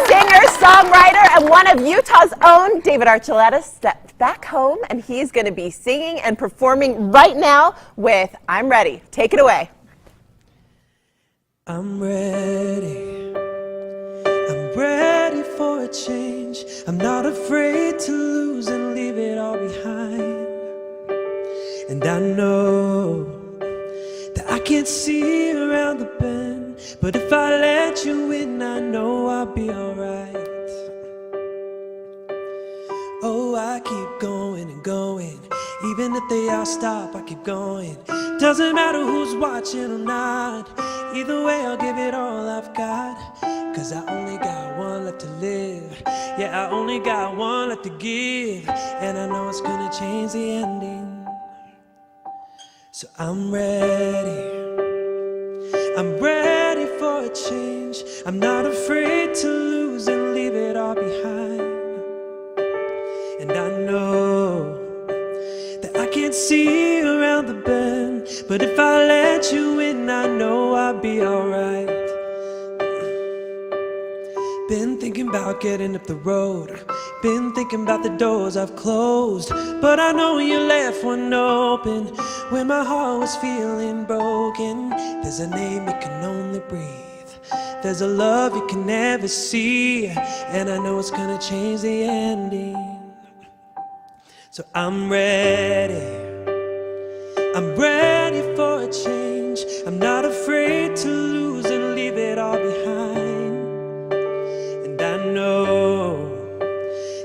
Singer-songwriter and one of Utah's own, David Archuleta, stepped back home, and he's going to be singing and performing right now with I'm Ready. Take it away. I'm ready. I'm ready for a change. I'm not afraid to lose and leave it all behind. And I know that I can't see around the bend, but if I let you in, I know I'll be alright. Oh, I keep going and going. Even if they all stop, I keep going. Doesn't matter who's watching or not. Either way, I'll give it all I've got. Cause I only got one left to live. Yeah, I only got one left to give. And I know it's gonna change the ending. So I'm ready. I'm ready for a change. I'm not afraid to lose and leave it all behind. And I know that I can't see around the bend, but if I let you in, I know I'll be alright. Been thinking about getting up the road. Been thinking about the doors I've closed, but I know you left one open when my heart was feeling broken. There's a name you can only breathe. There's a love you can never see, and I know it's gonna change the ending. So I'm ready. I'm ready for a change. I'm not afraid to lose and leave it all behind. And I know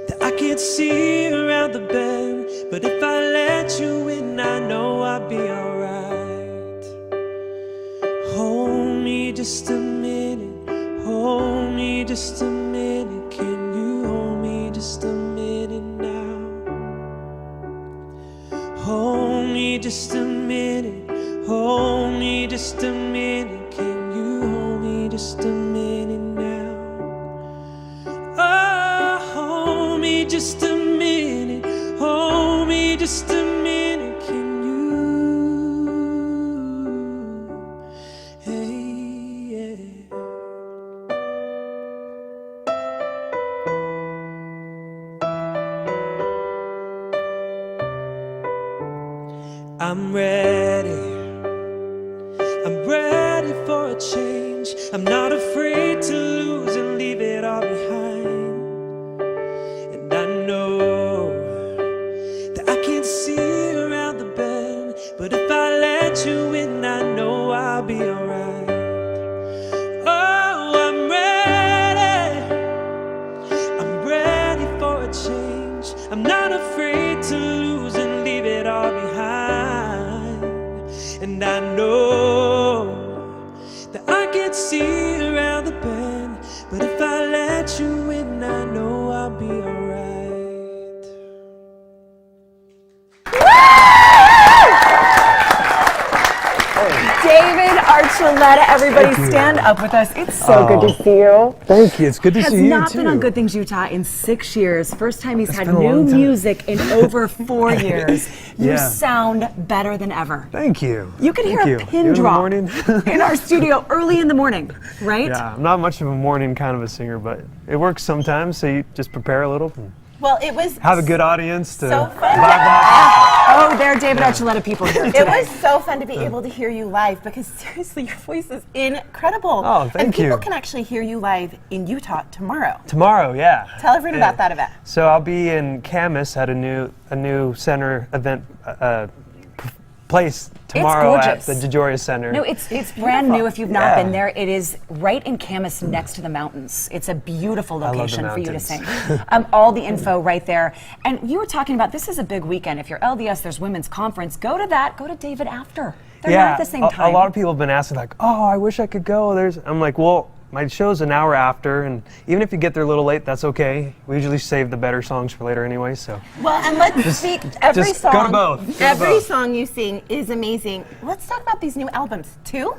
that I can't see around the bend, but if I let you in, I know I'll be alright. Hold me just a minute. Hold me just a minute. Can you hold me just a minute now? Hold me just a minute, hold me just a minute. Can you hold me just a minute now? Oh, hold me just a minute, hold me just a minute. Can you? Hey, yeah. I'm ready. I'm ready for a change. I'm not afraid to lose and leave it all behind. And I know that I can't see around the bend, but if I let you in, I know I'll be alright. Oh, I'm ready. I'm ready for a change. I'm not afraid to lose and leave it all behind. And I know that I can't see around the bend, but if I let you in, I know I'll be alright. David Archuleta, everybody stand up with us. It's so good to see you. Thank you. It's good to see you too. Has not been on Good Things Utah in 6 years. First time he's had been a new long time. music in over 4 years. You Yeah. sound better than ever. Thank you. You can hear Thank a you. pin You in the drop morning? in our studio early in the morning, right? Yeah, I'm not much of a morning kind of a singer, but it works sometimes, so you just prepare a little and Well, it was have a good audience to so fun. vibe off. Oh, there are David Archuleta people here today. It was so fun to be able to hear you live because seriously, your voice is incredible. Oh, thank and people you. can actually hear you live in Utah tomorrow. Tomorrow, yeah. Tell everyone about that event. So I'll be in Camas at a new center event place tomorrow at gorgeous. the DeJoria Center. No, it's brand new. If you've not Yeah. been there, it is right in Camas next to the mountains. It's a beautiful love the location for you to mountains. sing. All the info right there. And you were talking about this is a big weekend. If you're LDS, there's women's conference. Go to that. Go to David after. They're not at the same time. A lot of people have been asking like, oh, I wish I could go. I'm like, well, my show's an hour after, and even if you get there a little late, that's okay. We usually save the better songs for later anyway, so. Well, and let's speak every just song. go to both. Go to Every both. song you sing is amazing. Let's talk about these new albums. Two?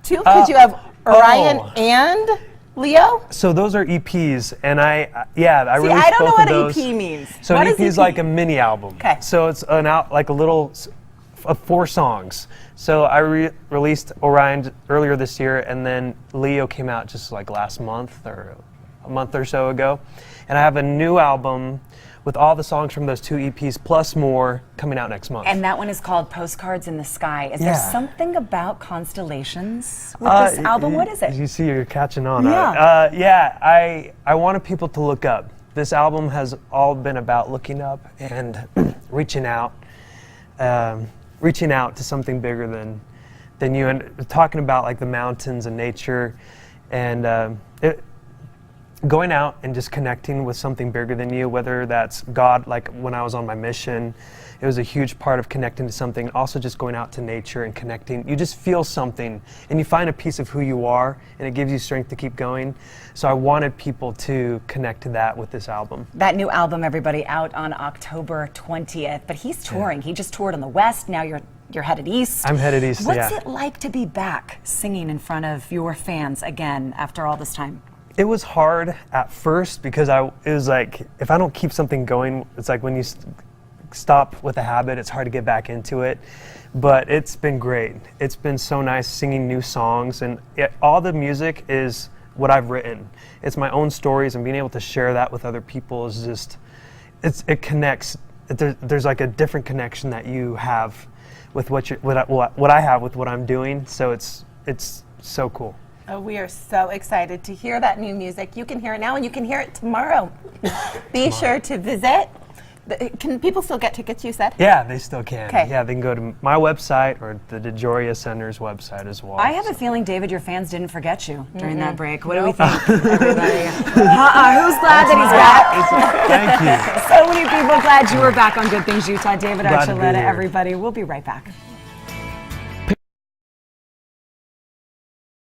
Because you have Orion and Leo? So those are EPs, and I See, released I don't know both what of those. EP means. So What an is EP is EP? like a mini album. Okay. So it's like a little of 4 songs. So I released Orion earlier this year, and then Leo came out just like last month or a month or so ago. And I have a new album with all the songs from those 2 EPs plus more coming out next month. And that one is called Postcards in the Sky. Is Yeah. there something about constellations with this album? What is it? You see, you're catching on. Yeah. I wanted people to look up. This album has all been about looking up and reaching out to something bigger than you, and talking about like the mountains and nature, and going out and just connecting with something bigger than you, whether that's God, like when I was on my mission, it was a huge part of connecting to something. Also just going out to nature and connecting. You just feel something and you find a piece of who you are, and it gives you strength to keep going. So I wanted people to connect to that with this album. That new album, everybody, out on October 20th. But he's touring. He just toured in the West. Now you're headed east. I'm headed east, What's it like to be back singing in front of your fans again after all this time? It was hard at first because it was like, if I don't keep something going, it's like when you stop with a habit, it's hard to get back into it. But it's been great. It's been so nice singing new songs, and all the music is what I've written. It's my own stories, and being able to share that with other people is just, it connects. There's like a different connection that you have with what I have with what I'm doing. So it's so cool. Oh, we are so excited to hear that new music. You can hear it now, and you can hear it tomorrow. Be sure to visit. Can people still get tickets, you said? Yeah, they still can. 'Kay. Yeah, they can go to my website or the DeJoria Center's website as well. I have a feeling, David, your fans didn't forget you during that break. What do we think, everybody? Who's glad that he's back? Thank you. So many people glad you were back on Good Things Utah. David Glad to be Archuleta, here. everybody. We'll be right back.